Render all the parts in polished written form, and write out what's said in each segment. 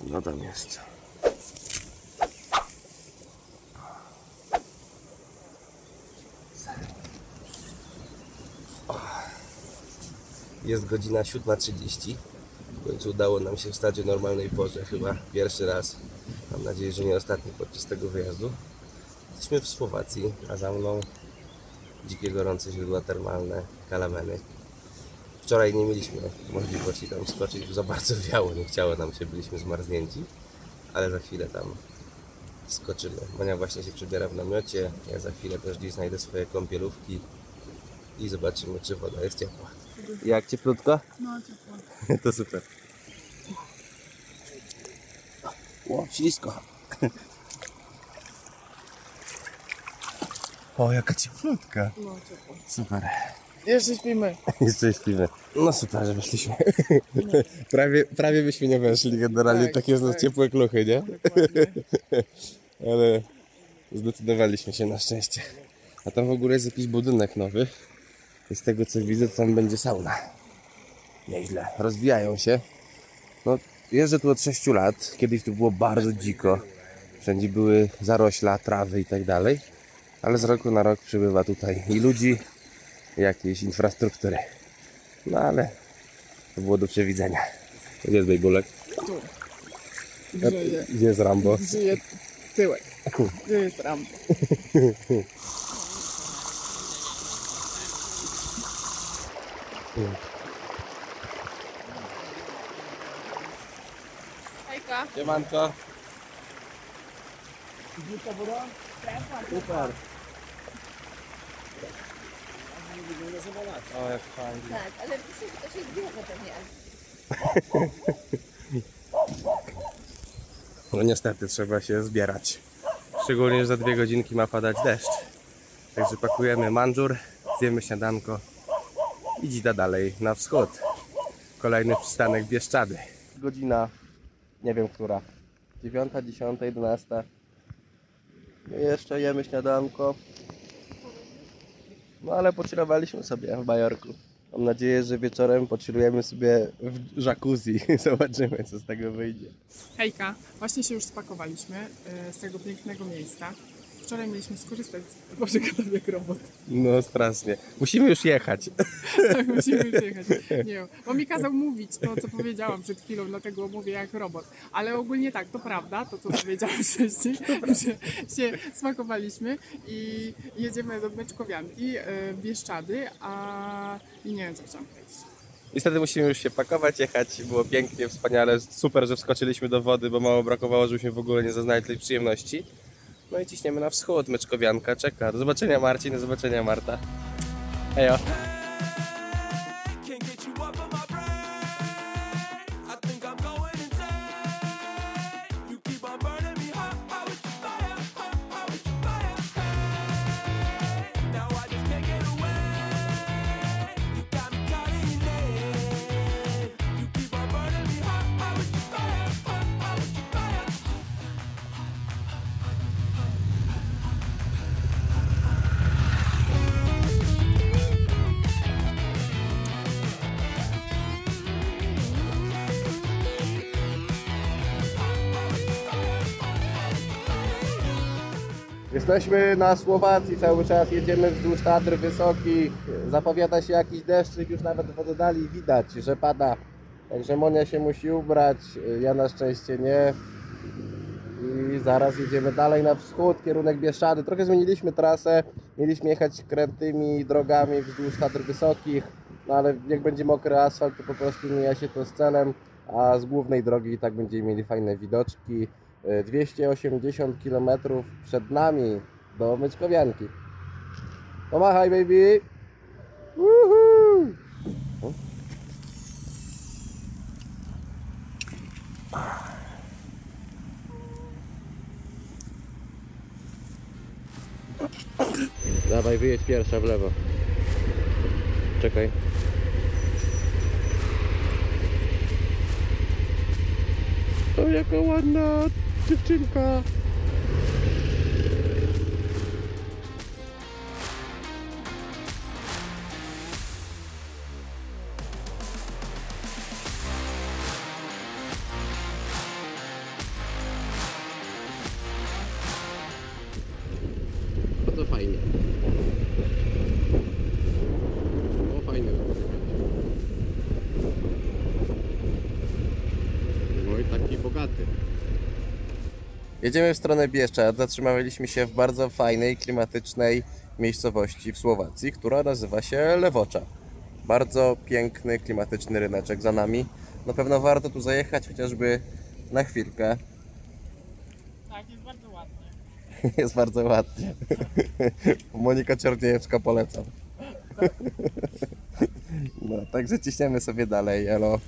Zimno tam jest. Jest godzina 7:30. W końcu udało nam się wstać o normalnej porze. Chyba pierwszy raz. Mam nadzieję, że nie ostatni podczas tego wyjazdu. Jesteśmy w Słowacji, a za mną dzikie gorące źródła termalne, Kalameny. Wczoraj nie mieliśmy możliwości tam skoczyć, bo za bardzo wiało, nie chciało nam się, byliśmy zmarznięci. Ale za chwilę tam skoczymy. Monia właśnie się przebiera w namiocie, ja za chwilę też gdzieś znajdę swoje kąpielówki i zobaczymy, czy woda jest ciepła. Jak, cieplutko? No, ciepło. To super. O, ślisko. O, jaka cieplutka. No, ciepło. Super. Jeszcze śpimy. Jeszcze śpimy. No super, że weszliśmy. Prawie byśmy nie weszli, generalnie Tak, takie jest nas tak. ciepłe kluchy, nie? Dokładnie. Ale zdecydowaliśmy się na szczęście. A tam w ogóle jest jakiś budynek nowy. I z tego co widzę, to tam będzie sauna. Nieźle. Rozwijają się. No, jeżdżę tu od 6 lat. Kiedyś tu było bardzo dziko. Wszędzie były zarośla, trawy i tak dalej. Ale z roku na rok przybywa tutaj i ludzi, i jakiejś infrastruktury. No ale to było do przewidzenia. Gdzie jest Bejbulek? Tu. Grzeje. Gdzie jest Rambo? Grzeje tyłek. Gdzie jest Rambo? Hejka. Siemanko. Super. O, jak fajnie. Tak, ale to się zbiera pewnie. No niestety trzeba się zbierać. Szczególnie, że za 2 godzinki ma padać deszcz. Także pakujemy mandżur, zjemy śniadanko i dzida dalej na wschód. Kolejny przystanek Bieszczady. Godzina, nie wiem która. 9, 10, 11. My jeszcze jemy śniadanko. No ale pochillowaliśmy sobie w Bajorku. Mam nadzieję, że wieczorem pochillujemy sobie w jacuzzi. Zobaczymy, co z tego wyjdzie. Hejka. Właśnie się już spakowaliśmy z tego pięknego miejsca. Wczoraj mieliśmy skorzystać z... Boże, gadam jak robot. No strasznie. Musimy już jechać. Tak, musimy już jechać. Nie wiem, bo mi kazał mówić to, co powiedziałam przed chwilą, dlatego mówię jak robot. Ale ogólnie tak, to prawda, to co powiedziałam wcześniej, że się spakowaliśmy i jedziemy do Beczkowianki, Bieszczady, i nie wiem, co chciałam powiedzieć. Niestety musimy już się pakować, jechać. Było pięknie, wspaniale. Super, że wskoczyliśmy do wody, bo mało brakowało, żebyśmy w ogóle nie zaznali tej przyjemności. No i ciśniemy na wschód. Meczkowianka czeka. Do zobaczenia Marcin, do zobaczenia Marta. Hejo. Jesteśmy na Słowacji, cały czas jedziemy wzdłuż Tatr Wysokich. Zapowiada się jakiś deszczyk, już nawet w oddali widać, że pada. Także Monia się musi ubrać, ja na szczęście nie. I zaraz jedziemy dalej na wschód, kierunek Bieszczady. Trochę zmieniliśmy trasę, mieliśmy jechać krętymi drogami wzdłuż Tatr Wysokich. No ale jak będzie mokry asfalt, to po prostu mija się to z celem, a z głównej drogi i tak będziemy mieli fajne widoczki. 280 km przed nami do Myczkowianki. Pomachaj, baby! Woohoo! Dawaj, wyjedź pierwsza w lewo. Czekaj. O, jaka ładna dziewczynka. Jedziemy w stronę Bieszczad. Zatrzymaliśmy się w bardzo fajnej, klimatycznej miejscowości w Słowacji, która nazywa się Lewocza. Bardzo piękny, klimatyczny ryneczek za nami. Na pewno warto tu zajechać chociażby na chwilkę. Tak, jest bardzo ładnie. Jest bardzo ładnie. Monika Czerniejewska polecam. No, także ciśniemy sobie dalej, elo.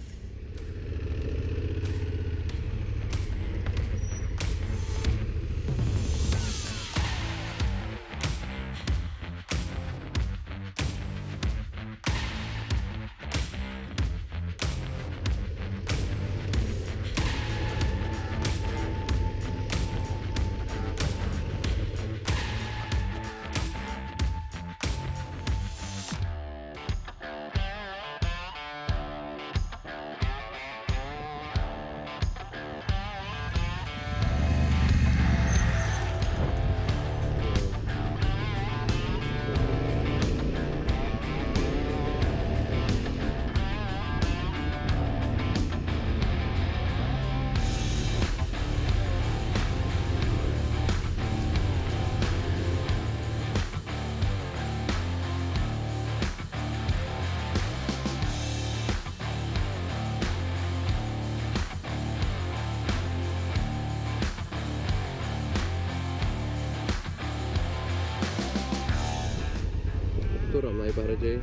Którą najbardziej?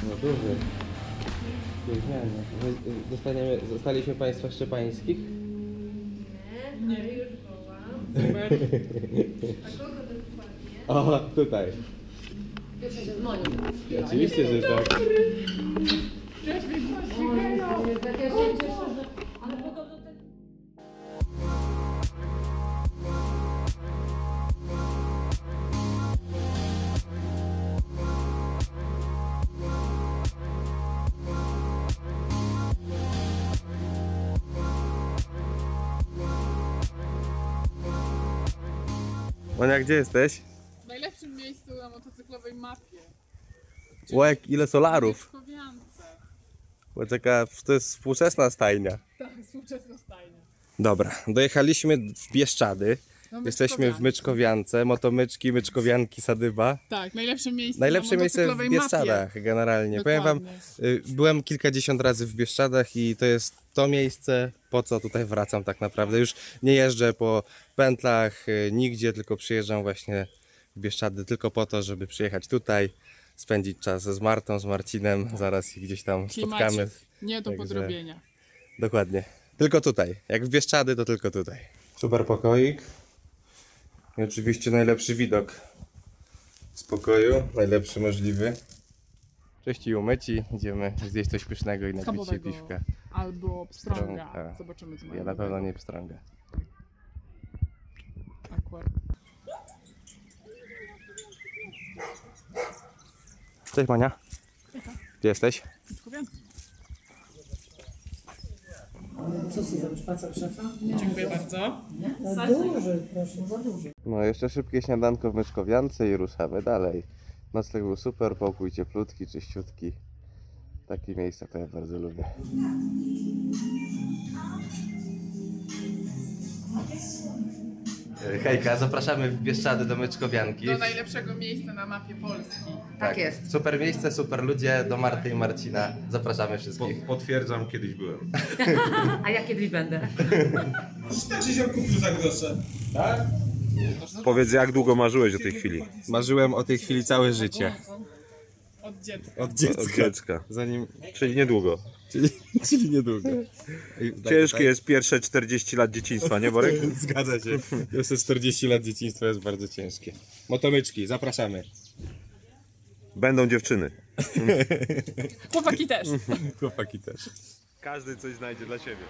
No duży. Zostaliśmy Państwa Szczepańskich? Nie, już wołam. Super. A kogo dokładnie? O, tutaj. Pierwsza się z Monią. Oczywiście, że tak. Ja się cieszę, że... Ale podobno ten... Monia, gdzie jesteś? W najlepszym miejscu na motocyklowej mapie. Łek, ile solarów. Mieszkowiance. Poczeka, to jest współczesna stajnia. Tak, współczesna stajnia. Dobra, dojechaliśmy w Bieszczady. No, Jesteśmy w Myczkowiance. Myczkowiance, motomyczki, myczkowianki, Sadyba. Tak, najlepsze miejsce Najlepsze na miejsce w motocyklowej Bieszczadach mapie. generalnie. Powiem wam, Dokładnie. byłem kilkadziesiąt razy w Bieszczadach i to jest to miejsce, po co tutaj wracam tak naprawdę. Już nie jeżdżę po pętlach nigdzie, tylko przyjeżdżam właśnie w Bieszczady tylko po to, żeby przyjechać tutaj, spędzić czas z Martą, z Marcinem, zaraz ich gdzieś tam spotkamy. Klimacik. Nie do Także- podrobienia. Dokładnie. Tylko tutaj. Jak w Bieszczady, to tylko tutaj. Super pokoik. I oczywiście najlepszy widok z pokoju. Najlepszy możliwy. Cześć i umyci. Idziemy zjeść coś pysznego i napić się Schabowego. piwka. Albo pstrąga. Pstrąga. Zobaczymy, co mają Ja na pewno nowego. nie pstrągę. Akurat. Cześć Monia. Gdzie jesteś? Myczkowiance. Co ty zrobisz, paca szefa? Dziękuję bardzo. Za duży, proszę, za duży. No jeszcze szybkie śniadanko w Myczkowiance i ruszamy dalej. Nocleg był super, pokój cieplutki, czyściutki. Takie miejsca to ja bardzo lubię. Hejka, zapraszamy w Bieszczady do Myczkowianki. Do najlepszego miejsca na mapie Polski. Tak jest. Super miejsce, super ludzie, do Marty i Marcina. Zapraszamy wszystkich. Potwierdzam, kiedyś byłem. A ja kiedyś będę. 40 kupił za grosze. Tak? Powiedz, jak długo marzyłeś o tej chwili? Marzyłem o tej chwili całe życie. Od dziecka. Od dziecka. Od dziecka. Zanim... Czyli niedługo. Czyli niedługo. Ciężkie jest pierwsze 40 lat dzieciństwa, nie Borek? Zgadza się. Jeszcze 40 lat dzieciństwa jest bardzo ciężkie. Motomyczki, zapraszamy. Będą dziewczyny. Chłopaki też. Chłopaki też. Każdy coś znajdzie dla siebie.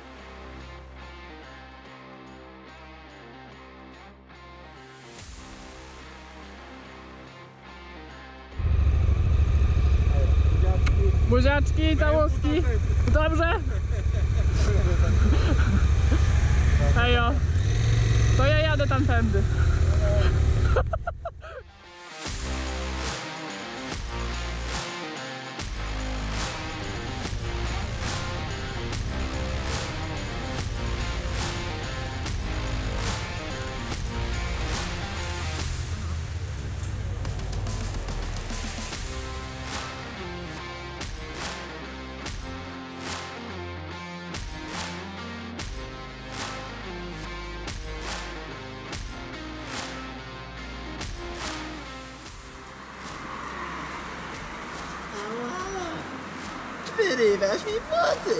Buziaczki, całuski. Dobrze? Ejo. To ja jadę tamtędy. Wyrywasz mi wody!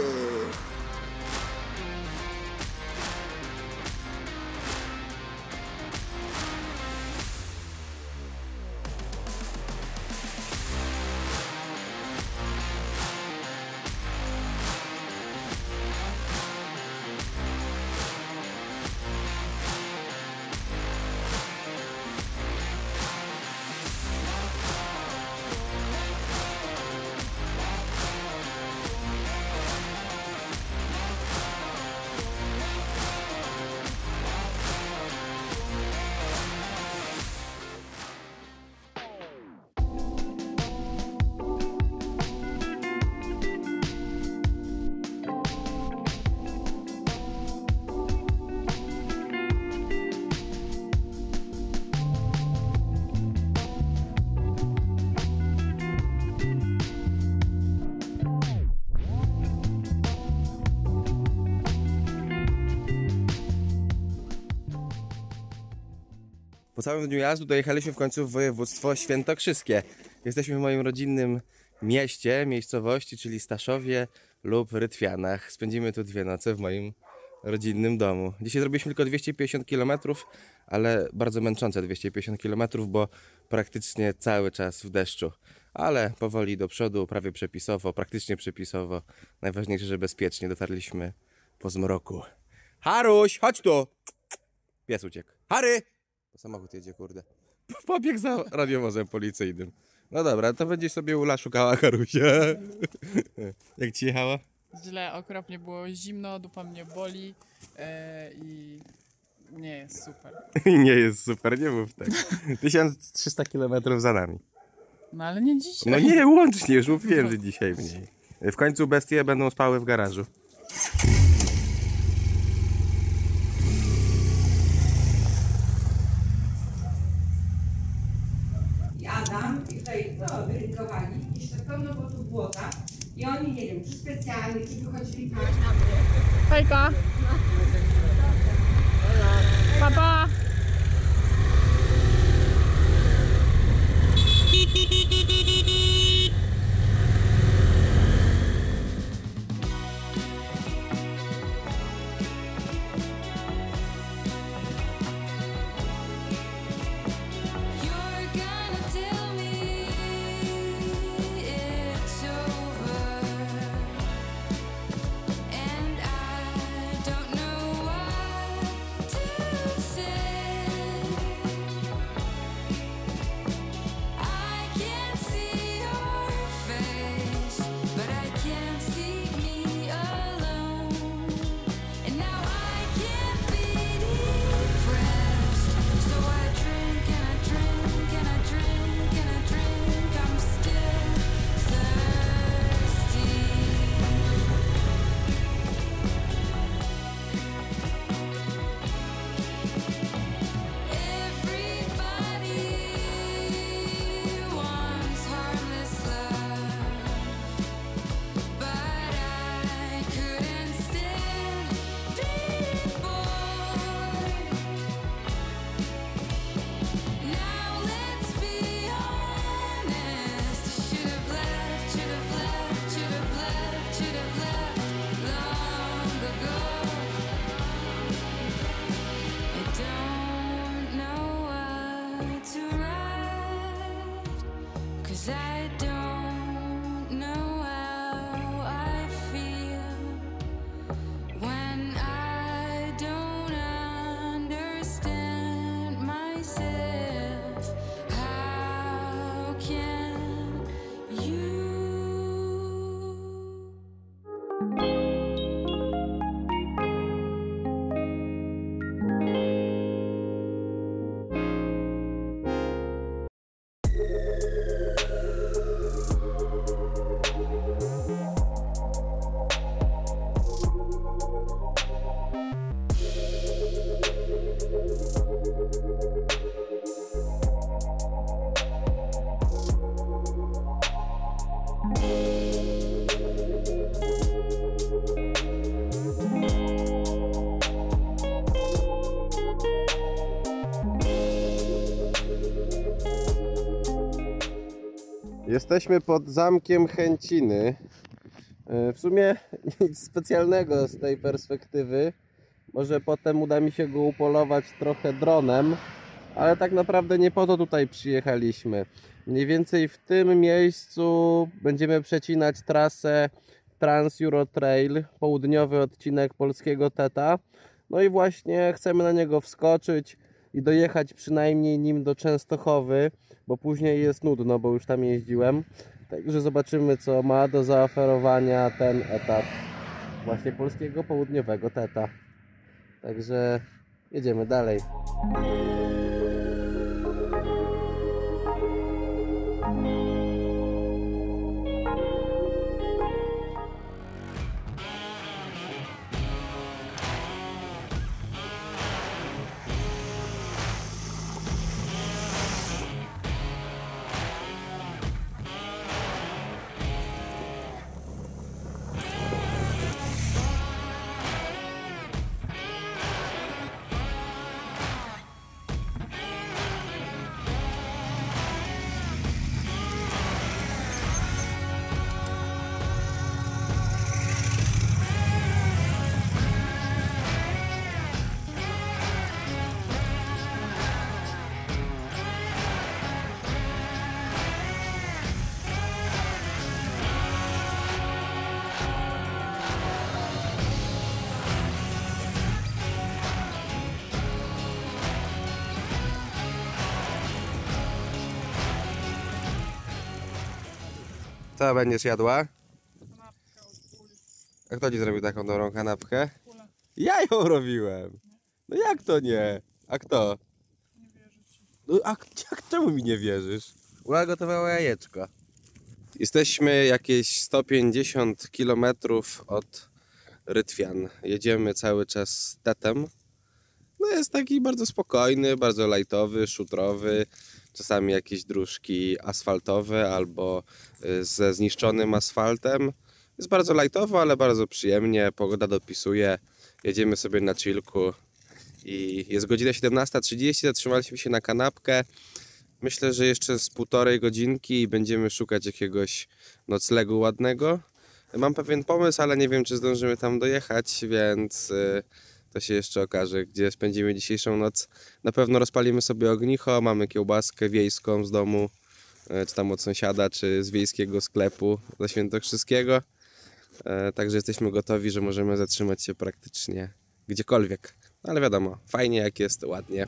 Po całym dniu jazdu dojechaliśmy w końcu w województwo świętokrzyskie. Jesteśmy w moim rodzinnym mieście, miejscowości, czyli Staszowie lub Rytwianach. Spędzimy tu 2 noce w moim rodzinnym domu. Dzisiaj zrobiliśmy tylko 250 km, ale bardzo męczące 250 km, bo praktycznie cały czas w deszczu. Ale powoli do przodu, prawie przepisowo, praktycznie przepisowo. Najważniejsze, że bezpiecznie dotarliśmy po zmroku. Haruś, chodź tu! Pies uciekł. Harry! Samochód jedzie, kurde. Pobiegł za radiowozem policyjnym. No dobra, to będzie sobie Ula szukała Harusia. Jak ci jechała? Źle, okropnie było zimno, dupa mnie boli i nie jest super. Nie jest super, nie mów tak. 1300 km za nami. No ale nie dzisiaj. No nie, łącznie, już mówiłem, że dzisiaj mniej. W końcu bestie będą spały w garażu. Adam i tutaj wyrynkowali i jeszcze pełno było tu błota i oni nie wiem, czy specjalnie, czy wychodzili tak. Hejka! Papa! Jesteśmy pod zamkiem Chęciny. W sumie nic specjalnego z tej perspektywy. Może potem uda mi się go upolować trochę dronem, ale tak naprawdę nie po to tutaj przyjechaliśmy. Mniej więcej w tym miejscu będziemy przecinać trasę Trans-Euro Trail, południowy odcinek polskiego Teta. No i właśnie chcemy na niego wskoczyć i dojechać przynajmniej nim do Częstochowy, bo później jest nudno, bo już tam jeździłem. Także zobaczymy, co ma do zaoferowania ten etap właśnie polskiego południowego Teta. Także jedziemy dalej. Co będziesz jadła? Kanapkę od uli. A kto ci zrobił taką dobrą kanapkę? Ula. Ja ją robiłem! No jak to nie? A kto? Nie wierzę ci. No a czemu mi nie wierzysz? Ula gotowała jajeczko. Jesteśmy jakieś 150 km od Rytwian. Jedziemy cały czas tetem. No jest taki bardzo spokojny, bardzo lajtowy, szutrowy. Czasami jakieś dróżki asfaltowe albo ze zniszczonym asfaltem. Jest bardzo lajtowo, ale bardzo przyjemnie. Pogoda dopisuje. Jedziemy sobie na chillku. I jest godzina 17:30. Zatrzymaliśmy się na kanapkę. Myślę, że jeszcze z 1,5 godzinki będziemy szukać jakiegoś noclegu ładnego. Mam pewien pomysł, ale nie wiem, czy zdążymy tam dojechać, więc to się jeszcze okaże, gdzie spędzimy dzisiejszą noc. Na pewno rozpalimy sobie ognicho, mamy kiełbaskę wiejską z domu, czy tam od sąsiada, czy z wiejskiego sklepu ze Świętokrzyskiego. Także jesteśmy gotowi, że możemy zatrzymać się praktycznie gdziekolwiek. Ale wiadomo, fajnie jak jest, ładnie.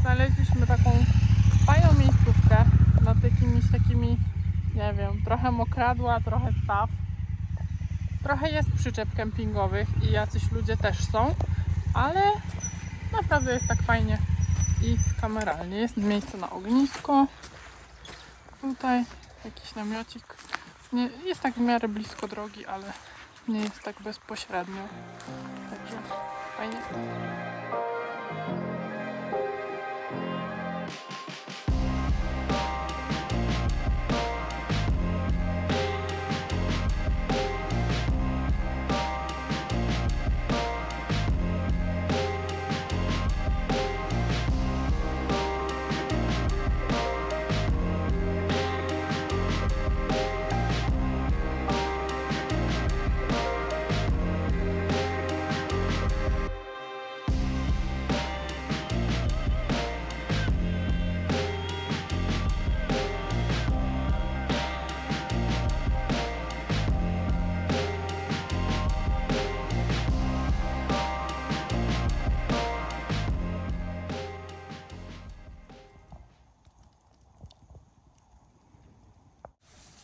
Znaleźliśmy taką fajną miejscówkę nad jakimiś takimi, nie wiem, trochę mokradła, trochę staw. Trochę jest przyczep kempingowych i jacyś ludzie też są, ale naprawdę jest tak fajnie i kameralnie. Jest miejsce na ognisko. Tutaj jakiś namiocik. Nie, jest tak w miarę blisko drogi, ale nie jest tak bezpośrednio. Także fajnie.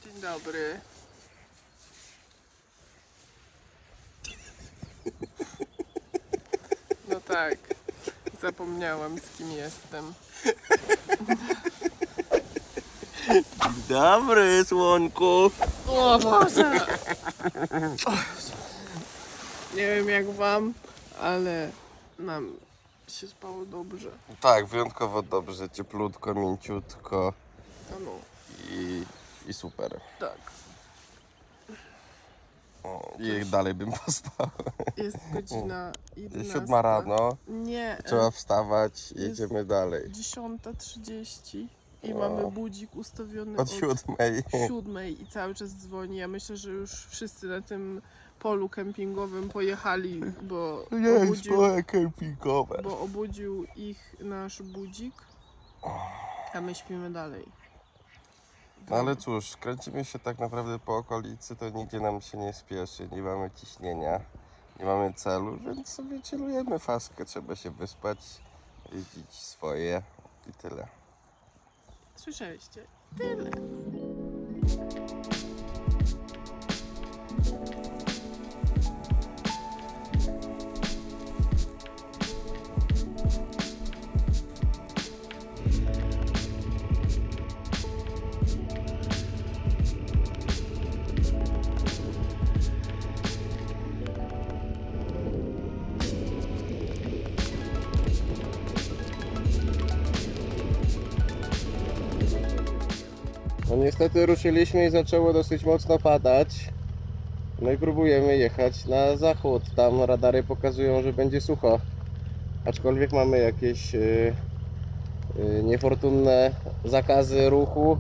Dzień dobry. No tak, zapomniałam, z kim jestem. Dobry, słonku. O Boże! Nie wiem jak wam, ale nam się spało dobrze. Tak, wyjątkowo dobrze, cieplutko, mięciutko No, i super. tak. I dalej bym pospał. Jest godzina 11. 7 rano, Nie, trzeba wstawać, jedziemy dalej. 10:30 i mamy budzik ustawiony Od 7. 7 i cały czas dzwoni. Ja myślę, że już wszyscy na tym polu kempingowym pojechali, bo obudził ich nasz budzik, a my śpimy dalej. No ale cóż, kręcimy się tak naprawdę po okolicy, to nigdzie nam się nie spieszy, nie mamy ciśnienia, nie mamy celu, więc sobie chillujemy faskę, trzeba się wyspać, jeździć swoje i tyle. Słyszeliście? Tyle. No niestety ruszyliśmy i zaczęło dosyć mocno padać. No i próbujemy jechać na zachód. Tam radary pokazują, że będzie sucho. Aczkolwiek mamy jakieś niefortunne zakazy ruchu.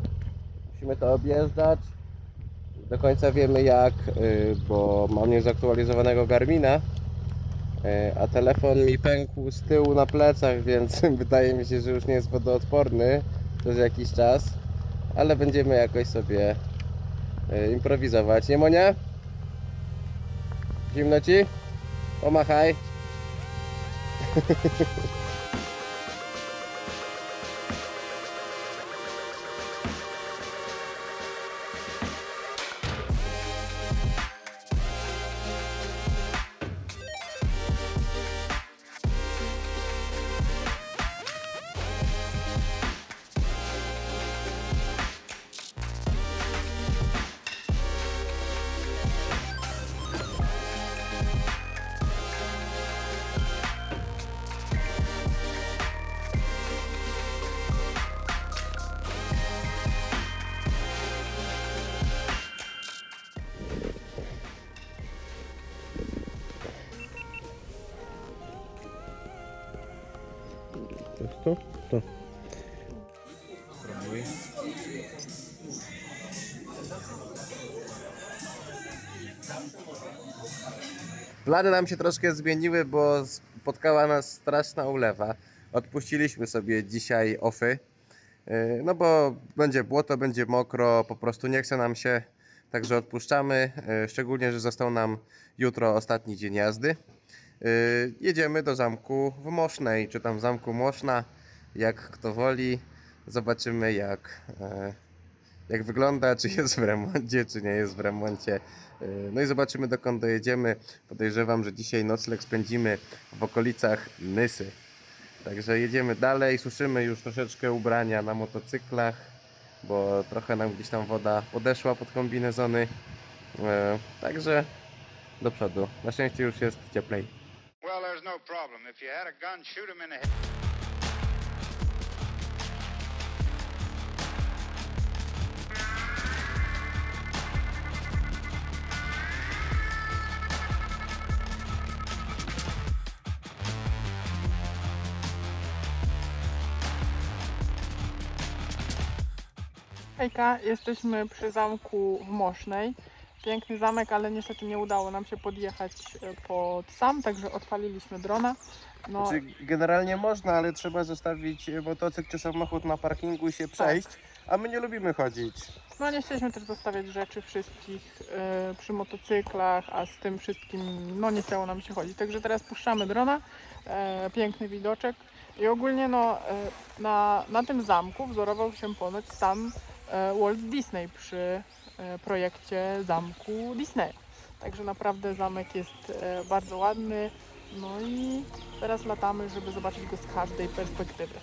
Musimy to objeżdżać. Do końca wiemy jak, bo mam niezaktualizowanego Garmina. A telefon mi pękł z tyłu na plecach, więc wydaje mi się, że już nie jest wodoodporny przez jakiś czas. Ale będziemy jakoś sobie improwizować, nie Monia? Zimno ci? Pomachaj. To? To. Plany nam się troszkę zmieniły, bo spotkała nas straszna ulewa. Odpuściliśmy sobie dzisiaj ofy. No bo będzie błoto, będzie mokro, po prostu nie chce nam się, także odpuszczamy. Szczególnie, że został nam jutro ostatni dzień jazdy. Jedziemy do zamku w Mosznej, czy tam w zamku Moszna, jak kto woli. Zobaczymy jak wygląda, czy jest w remoncie, czy nie jest w remoncie. No i zobaczymy dokąd dojedziemy. Podejrzewam, że dzisiaj nocleg spędzimy w okolicach Nysy. Także jedziemy dalej, suszymy już troszeczkę ubrania na motocyklach, bo trochę nam gdzieś tam woda podeszła pod kombinezony. Także do przodu. Na szczęście już jest cieplej. Well, there's no problem. If you had a gun, shoot him in the head. Hejka, jesteśmy przy zamku w Mosznej. Piękny zamek, ale niestety nie udało nam się podjechać pod sam, także odpaliliśmy drona. No, Znaczy, generalnie można, ale trzeba zostawić motocykl czy samochód na parkingu i się przejść, a my nie lubimy chodzić. no nie chcieliśmy też zostawiać rzeczy wszystkich przy motocyklach, a z tym wszystkim no nie chciało nam się chodzić. Także teraz puszczamy drona, piękny widoczek i ogólnie no, na tym zamku wzorował się ponoć sam Walt Disney przy projekcie zamku Disney. Także naprawdę zamek jest bardzo ładny. No i teraz latamy, żeby zobaczyć go z każdej perspektywy.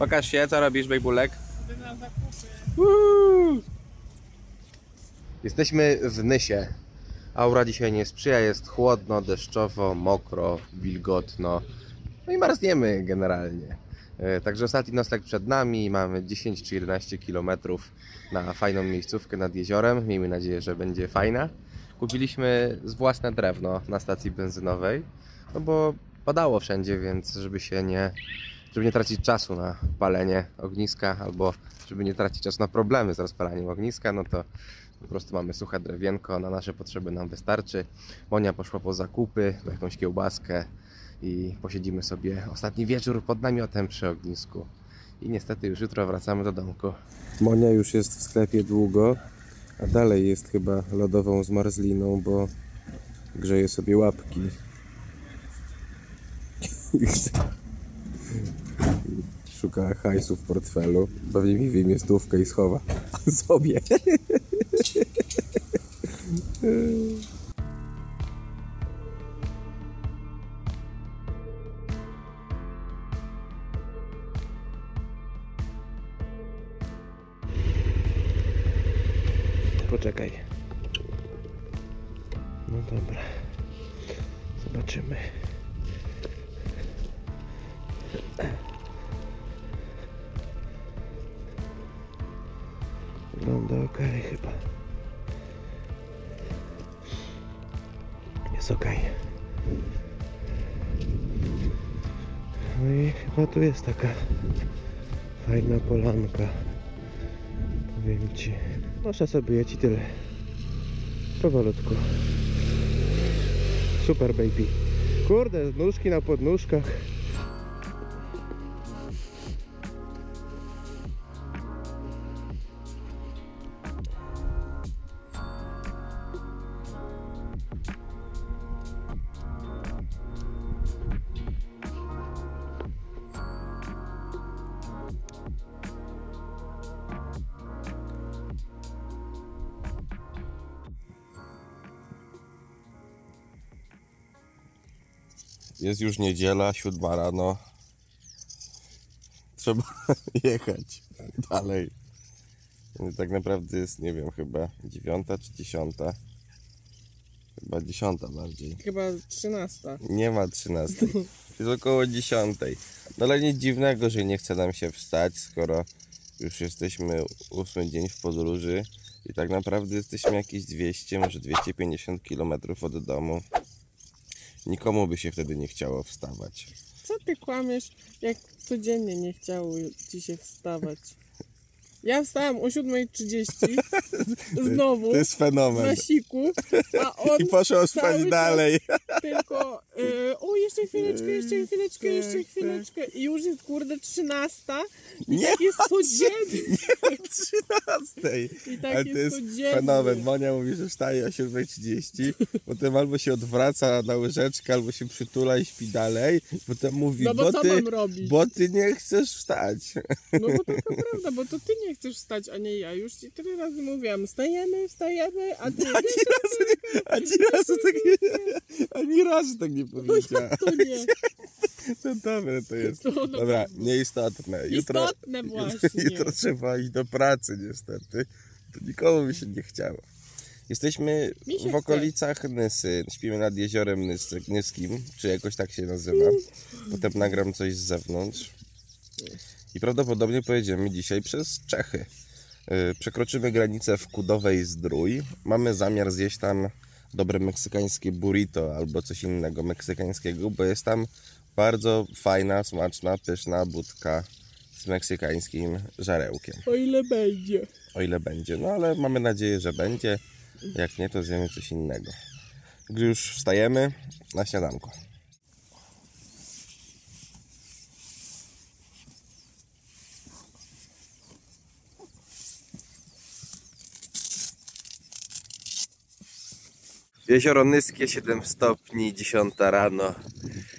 Pokaż się, co robisz, bejbulek? Idę na zakupy. Jesteśmy w Nysie. Aura dzisiaj nie sprzyja, jest chłodno, deszczowo, mokro, wilgotno. No i marzniemy generalnie. Także ostatni nocleg przed nami. Mamy 10 czy 11 km na fajną miejscówkę nad jeziorem. Miejmy nadzieję, że będzie fajna. Kupiliśmy własne drewno na stacji benzynowej, no bo padało wszędzie, więc żeby nie tracić czasu na palenie ogniska, albo żeby nie tracić czasu na problemy z rozpalaniem ogniska, no to po prostu mamy suche drewienko, na nasze potrzeby nam wystarczy. Monia poszła po zakupy, po jakąś kiełbaskę i posiedzimy sobie ostatni wieczór pod namiotem przy ognisku. I niestety już jutro wracamy do domku. Monia już jest w sklepie długo, a dalej jest chyba lodową zmarzliną, bo grzeje sobie łapki. Szuka hajsu w portfelu. Pewnie mi wyjmie stówkę i schowa sobie. Poczekaj. No dobra. Zobaczymy. Wygląda ok chyba. Jest ok. No i chyba tu jest taka fajna polanka. Powiem ci. Noszę sobie ja ci tyle. Powolutku. Super baby. Kurde, nóżki na podnóżkach. Jest już niedziela, 7 rano. Trzeba jechać dalej. Tak naprawdę jest, nie wiem, chyba 9 czy 10. Chyba 10 bardziej. Chyba 13. Nie ma 13. Jest około 10. No ale nic dziwnego, że nie chce nam się wstać, skoro już jesteśmy 8 dzień w podróży i tak naprawdę jesteśmy jakieś 200, może 250 km od domu. Nikomu by się wtedy nie chciało wstawać. Co ty kłamiesz, jak codziennie nie chciało ci się wstawać? Ja wstałam o 7:30 znowu To jest fenomen. na siku, a on I poszło spać cały dalej. czas tylko o jeszcze chwileczkę i już jest kurde 13 i Nie tak jest codziennie. 13. I tak Ale to jest jest codziennie. fenomen. Monia mówi, że wstaje o 7:30, potem albo się odwraca na łyżeczkę, albo się przytula i śpi dalej. Potem mówi, No bo co mam robić? bo ty nie chcesz wstać. No bo taka prawda, bo to ty nie chcesz wstać, a nie ja. Już ci 4 razy mówiłam, wstajemy, a ty Ani razu tak nie powiedziała. to nie. No dobre to jest. To Dobra, nieistotne. Istotne właśnie. Jutro trzeba iść do pracy niestety. To nikomu by się nie chciało. Jesteśmy Mi się w okolicach Nysy. Śpimy nad jeziorem Nyskim, czy jakoś tak się nazywa. Potem nagram coś z zewnątrz. I prawdopodobnie pojedziemy dzisiaj przez Czechy. Przekroczymy granicę w Kudowej Zdrój. Mamy zamiar zjeść tam dobre meksykańskie burrito albo coś innego meksykańskiego, bo jest tam bardzo fajna, smaczna, pyszna budka z meksykańskim żarełkiem. O ile będzie. O ile będzie, no ale mamy nadzieję, że będzie. Jak nie, to zjemy coś innego. Gdy już wstajemy na śniadanko. Jezioro Nyskie, 7 stopni, 10 rano.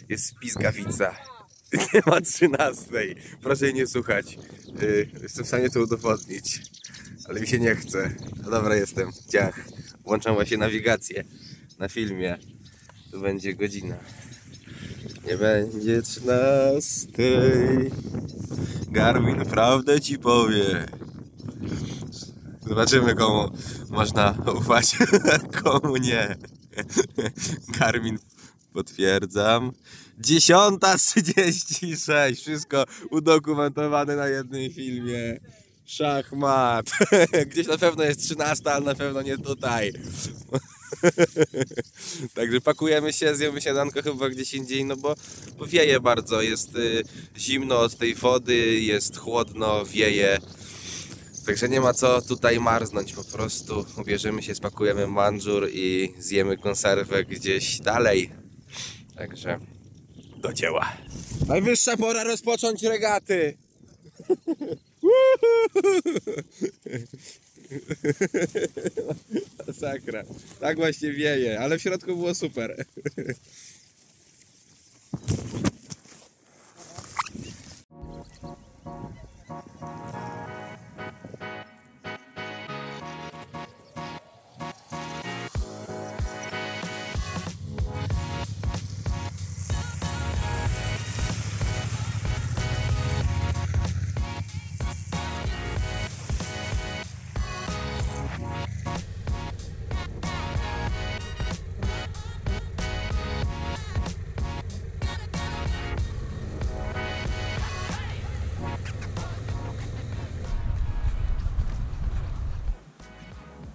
Jest pizgawica. Nie ma 13. Proszę nie słuchać. Jestem w stanie to udowodnić. Ale mi się nie chce. No dobra, jestem. Ciach. Włączam właśnie nawigację na filmie. Tu będzie godzina. Nie będzie 13. Garmin prawdę ci powie. Zobaczymy, komu można ufać, komu nie. Garmin, potwierdzam. 10:36. Wszystko udokumentowane na jednym filmie. Szachmat. Gdzieś na pewno jest 13, ale na pewno nie tutaj. Także pakujemy się, zjemy śniadanko chyba gdzieś indziej, no bo wieje bardzo. Jest zimno od tej wody, jest chłodno, wieje. Także nie ma co tutaj marznąć, po prostu ubierzemy się, spakujemy mandżur i zjemy konserwę gdzieś dalej. Także do dzieła. Najwyższa pora rozpocząć regaty. Masakra. Tak właśnie wieje, ale w środku było super.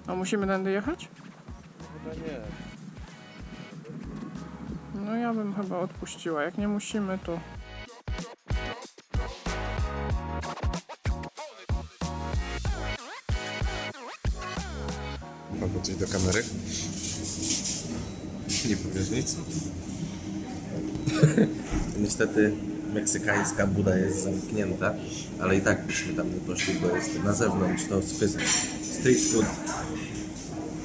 A musimy tędy jechać? Chyba nie. No ja bym chyba odpuściła. Jak nie musimy, to... Mogę coś do kamery? Nie powiesz nic? Niestety meksykańska buda jest zamknięta, ale i tak byśmy tam nie poszli, bo jest na zewnątrz. To street food,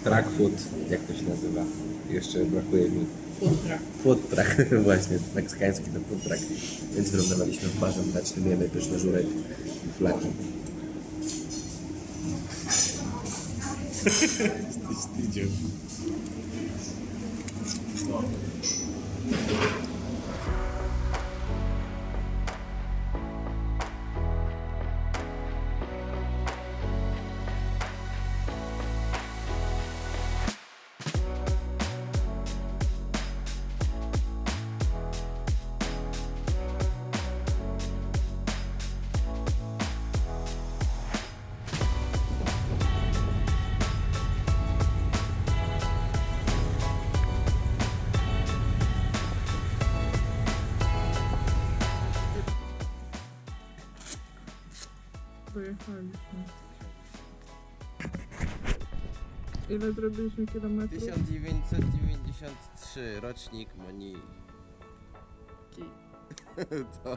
truck food, jak to się nazywa? Jeszcze brakuje mi. Food truck, właśnie, meksykański to food truck. Więc wylądowaliśmy w barze mlecznym, jemy pyszny żurek i flaki. Jesteś tydzień. Dojechaliśmy. Ile zrobiliśmy kilometrów? 1993, rocznik Moniki. To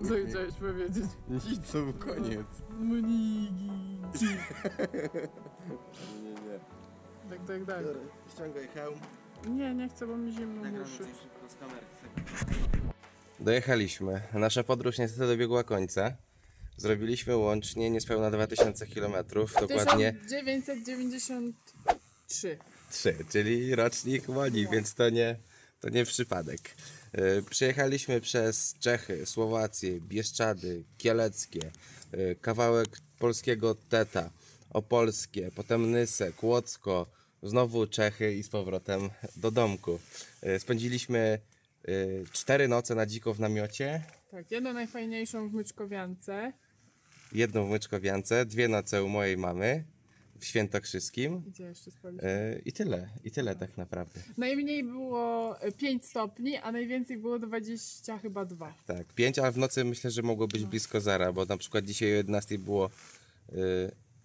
Co chciałeś powiedzieć? nic, to był koniec. Moniki. Nie. Tak. Ściągaj hełm. Nie chcę, bo mi zimno w uszy. Dojechaliśmy. Nasza podróż niestety dobiegła końca. Zrobiliśmy łącznie niespełna 2000 km, dokładnie 1993. 3, czyli rocznik Moni, więc to nie przypadek. Przyjechaliśmy przez Czechy, Słowację, Bieszczady, Kieleckie, kawałek polskiego Teta, Opolskie, potem Nysę, Kłodzko, znowu Czechy i z powrotem do domku. Spędziliśmy 4 noce na dziko w namiocie, Tak, jedną najfajniejszą w Myczkowiance. jedną w Myczkowiance, 2 noce u mojej mamy w Świętokrzyskim. Gdzie jeszcze spaliśmy? I tyle tak naprawdę. Najmniej było 5 stopni, a najwięcej było 20 chyba 2. Tak, 5, ale w nocy myślę, że mogło być blisko zera, bo na przykład dzisiaj o 11 było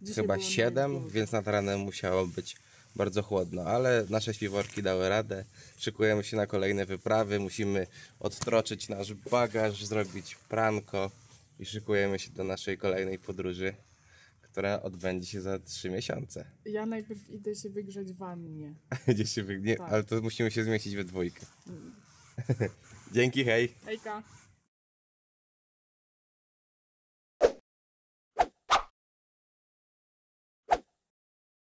Dzisiaj chyba było 7, najgorsze. więc nad ranem musiało być bardzo chłodno, ale nasze śpiworki dały radę. Szykujemy się na kolejne wyprawy, musimy odtroczyć nasz bagaż, zrobić pranko i szykujemy się do naszej kolejnej podróży, która odbędzie się za 3 miesiące. Ja najpierw idę się wygrzać w wannie. Gdzieś się wygnie, Tak. ale to musimy się zmieścić we dwójkę. Dzięki, hej! Hejka!